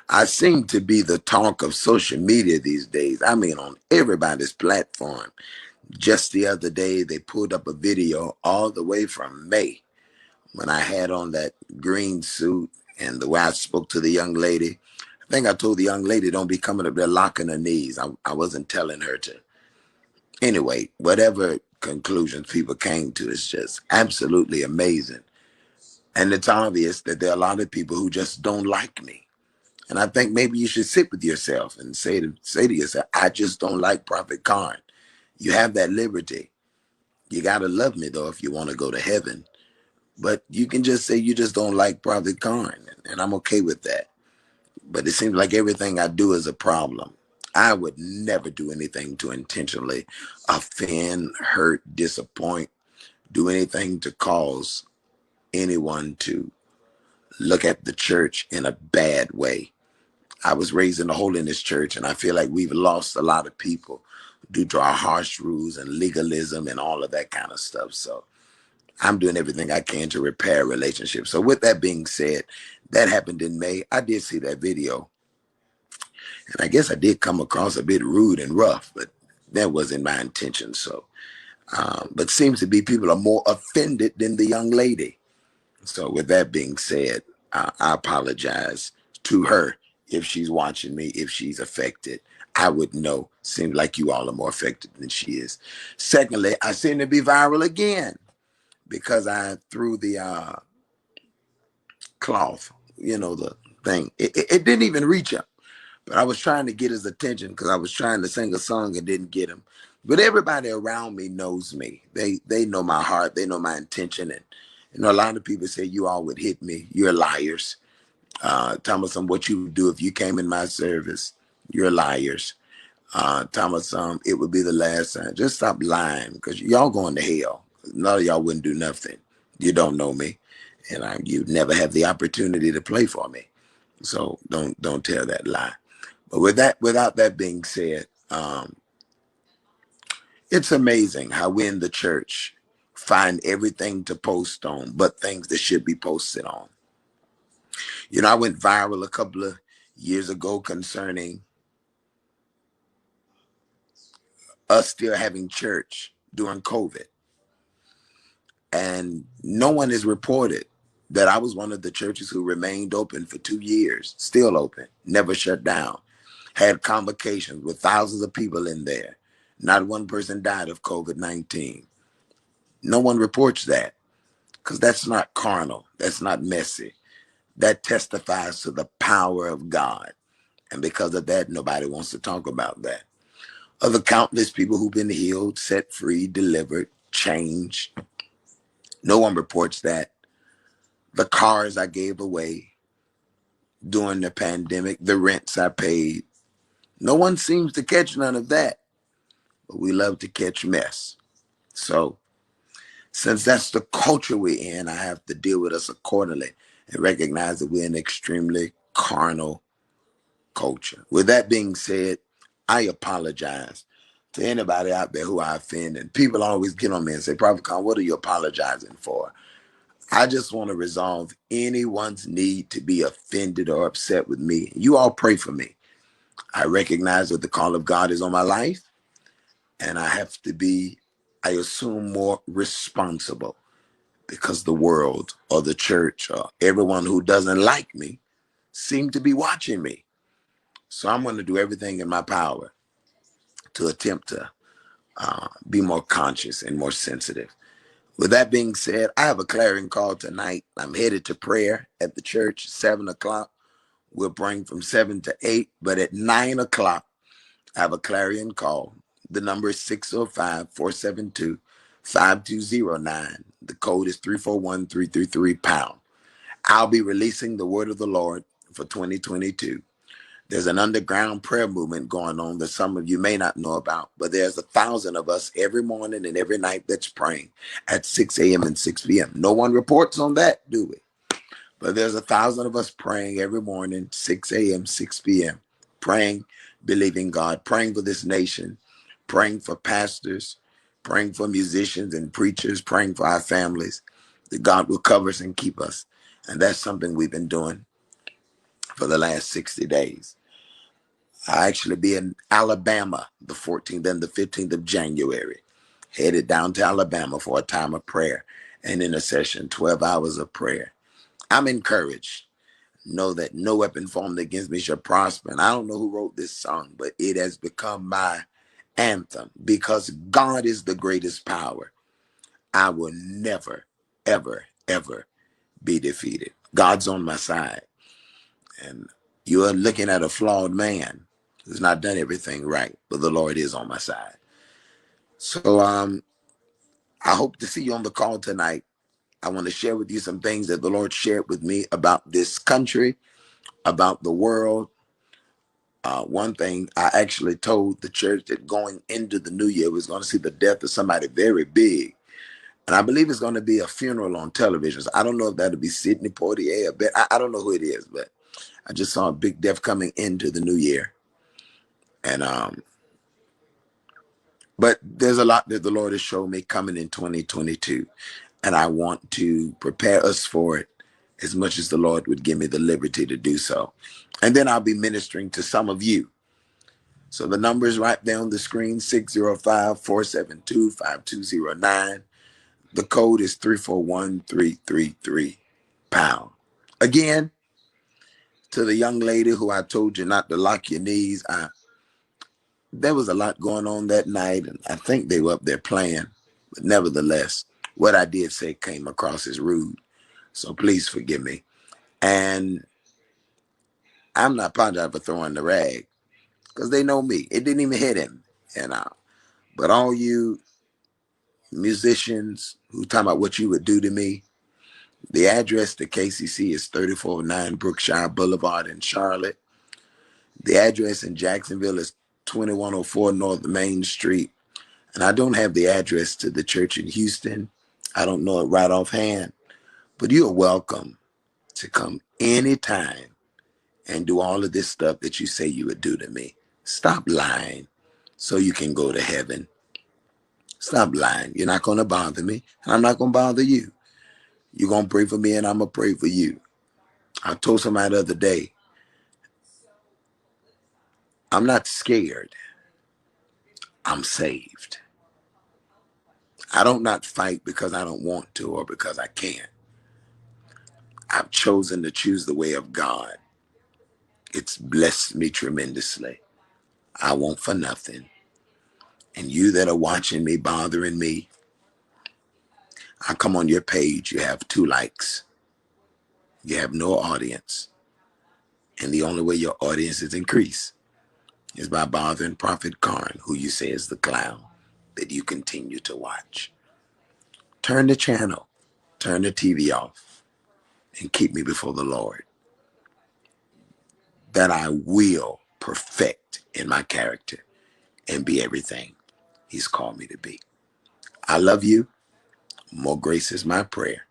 I seem to be the talk of social media these days. I mean, on everybody's platform. Just the other day, they pulled up a video all the way from May when I had on that green suit and the way I spoke to the young lady. I think I told the young lady, don't be coming up there locking her knees. I wasn't telling her to. Anyway, whatever conclusions people came to is just absolutely amazing. And it's obvious that there are a lot of people who just don't like me. And I think maybe you should sit with yourself and say to yourself, I just don't like Prophet Carn. You have that liberty. You gotta love me though if you want to go to heaven. But you can just say you just don't like Prophet Carn, and I'm okay with that. But it seems like everything I do is a problem. I would never do anything to intentionally offend, hurt, disappoint, do anything to cause anyone to look at the church in a bad way. I was raised in the holiness church, and I feel like we've lost a lot of people due to our harsh rules and legalism and all of that kind of stuff. So I'm doing everything I can to repair relationships. So with that being said, that happened in May. I did see that video, and I guess I did come across a bit rude and rough, but that wasn't my intention. So, but seems to be people are more offended than the young lady. So with that being said, I apologize to her if she's watching me, if she's affected. I would know. Seems like you all are more affected than she is. Secondly, I seem to be viral again because I threw the cloth, the thing. It didn't even reach him, but I was trying to get his attention because I was trying to sing a song and didn't get him. But everybody around me knows me. They know my heart. They know my intention. And a lot of people say you all would hit me. You're liars. Thomas, what you would do if you came in my service. You're liars. Thomas, it would be the last time. Just stop lying because y'all going to hell. None of y'all wouldn't do nothing. You don't know me, and you never have the opportunity to play for me. So don't tell that lie. But without that being said, it's amazing how we in the church find everything to post on, but things that should be posted on. I went viral a couple of years ago concerning us still having church during COVID. And no one has reported that I was one of the churches who remained open for 2 years, still open, never shut down, had convocations with thousands of people in there. Not one person died of COVID-19. No one reports that because that's not carnal. That's not messy. That testifies to the power of God. And because of that, nobody wants to talk about that. Other countless people who've been healed, set free, delivered, changed. No one reports that. The cars I gave away during the pandemic, the rents I paid. No one seems to catch none of that. But we love to catch mess. So since that's the culture we're in, I have to deal with us accordingly and recognize that we're an extremely carnal culture. With that being said, I apologize to anybody out there who I offend. And people always get on me and say, Prophet Khan, what are you apologizing for? I just want to resolve anyone's need to be offended or upset with me. You all pray for me. I recognize that the call of God is on my life, and I have to be, I assume, more responsible because the world or the church or everyone who doesn't like me seem to be watching me. So I'm going to do everything in my power to attempt to be more conscious and more sensitive. With that being said, I have a clarion call tonight. I'm headed to prayer at the church, 7 o'clock. We're praying from 7 to 8, but at 9 o'clock, I have a clarion call. The number is 605-472-5209. The code is 341333#. I'll be releasing the word of the Lord for 2022. There's an underground prayer movement going on that some of you may not know about, but there's 1,000 of us every morning and every night that's praying at 6 a.m. and 6 p.m. No one reports on that, do we? But there's 1,000 of us praying every morning, 6 a.m., 6 p.m., praying, believing God, praying for this nation, praying for pastors, praying for musicians and preachers, praying for our families, that God will cover us and keep us. And that's something we've been doing for the last 60 days. I actually be in Alabama the 14th and the 15th of January, headed down to Alabama for a time of prayer and intercession, 12 hours of prayer. I'm encouraged. Know that no weapon formed against me shall prosper. And I don't know who wrote this song, but it has become my anthem because God is the greatest power. I will never, ever, ever be defeated. God's on my side. And you are looking at a flawed man who's not done everything right, but the Lord is on my side. So I hope to see you on the call tonight. I want to share with you some things that the Lord shared with me about this country, about the world. One thing I actually told the church that going into the new year was going to see the death of somebody very big. And I believe it's going to be a funeral on television. So I don't know if that'll be Sidney Poitier. I don't know who it is, but I just saw a big death coming into the new year. And but there's a lot that the Lord has shown me coming in 2022. And I want to prepare us for it as much as the Lord would give me the liberty to do so. And then I'll be ministering to some of you. So the number is right there on the screen, 605-472-5209. The code is 341333 pound. Again, to the young lady who I told you not to lock your knees, there was a lot going on that night, and I think they were up there playing. But nevertheless, what I did say came across as rude. So please forgive me. And I'm not apologizing for throwing the rag because they know me. It didn't even hit him. And but all you musicians who talking about what you would do to me, the address to KCC is 349 Brookshire Boulevard in Charlotte. The address in Jacksonville is 2104 North Main Street. And I don't have the address to the church in Houston. I don't know it right offhand. But you are welcome to come anytime and do all of this stuff that you say you would do to me. Stop lying so you can go to heaven. Stop lying. You're not going to bother me, and I'm not going to bother you. You're going to pray for me, and I'm going to pray for you. I told somebody the other day, I'm not scared. I'm saved. I don't not fight because I don't want to or because I can't. I've chosen to choose the way of God. It's blessed me tremendously. I want for nothing. And you that are watching me, bothering me, I come on your page, you have 2 likes. You have no audience. And the only way your audience is increased is by bothering Prophet Carn, who you say is the clown that you continue to watch. Turn the channel, turn the TV off, and keep me before the Lord, that I will perfect in my character and be everything He's called me to be. I love you. More grace is my prayer.